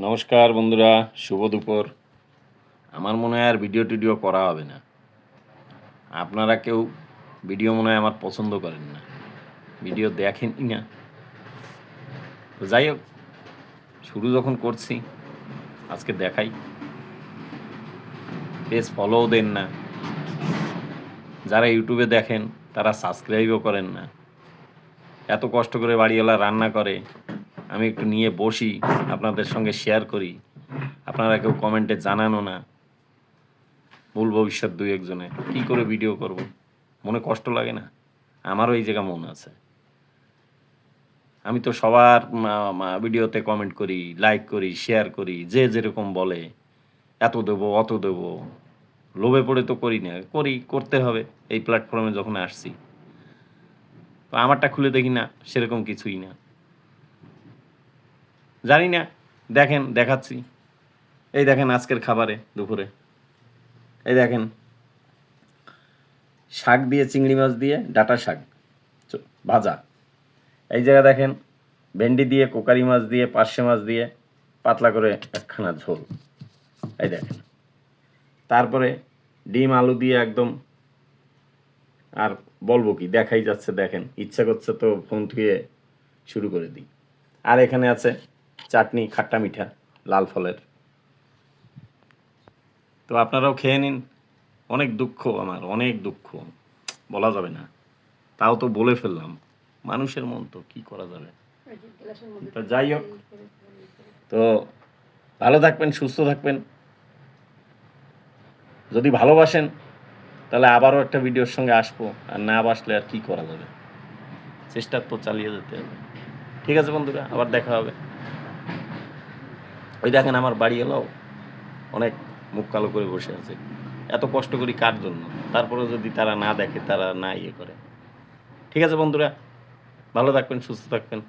নমস্কার বন্ধুরা, শুভ দুপুর। আমার মনে হয় আর ভিডিও টিডিও করা হবে না। আপনারা কেউ ভিডিও মনে হয় আমার পছন্দ করেন না, ভিডিও দেখেনই না। তো যাই হোক, শুরু যখন করছি আজকে দেখাই। পেজ ফলোও দেন না, যারা ইউটিউবে দেখেন তারা সাবস্ক্রাইবও করেন না। এত কষ্ট করে বাড়িওয়ালা রান্না করে, আমি একটু নিয়ে বসি, আপনাদের সঙ্গে শেয়ার করি, আপনারা কেউ কমেন্টে জানানো না। ভুল ভবিষ্যৎ দুই একজনে কী করে ভিডিও করব, মনে কষ্ট লাগে না? আমারও এই জায়গা মন আছে। আমি তো সবার ভিডিওতে কমেন্ট করি, লাইক করি, শেয়ার করি, যে যেরকম বলে এত দেবো অত দেবো, লোভে পড়ে তো করি না, করতে হবে এই প্ল্যাটফর্মে যখন আসছি। তো আমারটা খুলে দেখি না, সেরকম কিছুই না, জানি না। দেখেন, দেখাচ্ছি। এই দেখেন আজকের খাবারে দুপুরে, এই দেখেন শাক দিয়ে, চিংড়ি মাছ দিয়ে ডাঁটা শাক ভাজা। এই জায়গা দেখেন ভেন্ডি দিয়ে, কোকারি মাছ দিয়ে, পার্শে মাছ দিয়ে পাতলা করে একখানা ঝোল। এই দেখেন, তারপরে ডিম আলু দিয়ে একদম, আর বলবো কি, দেখাই যাচ্ছে। দেখেন, ইচ্ছা করছে তো ফোন ধুয়ে শুরু করে দিই। আর এখানে আছে চাটনি, খাট্টা মিঠা, লাল ফলের। তো আপনারাও খেয়ে নিন। অনেক দুঃখ, আমার অনেক দুঃখ, বলা যাবে না, তাও তো বলে ফেললাম। মানুষের মন তো, কি করা যাবে। তো যাই হোক, তো ভালো থাকবেন, সুস্থ থাকবেন। যদি ভালোবাসেন তাহলে আবারও একটা ভিডিওর সঙ্গে আসবো, আর না বাসলে আর কি করা যাবে, চেষ্টা তো চালিয়ে যেতে হবে। ঠিক আছে বন্ধুরা, আবার দেখা হবে। ওই দেখেন আমার বাড়ি এলাও অনেক মুখ কালো করে বসে আছে। এত কষ্ট করি কার জন্য? তারপরে যদি তারা না দেখে, তারা না ইয়ে করে। ঠিক আছে বন্ধুরা, ভালো থাকবেন, সুস্থ থাকবেন।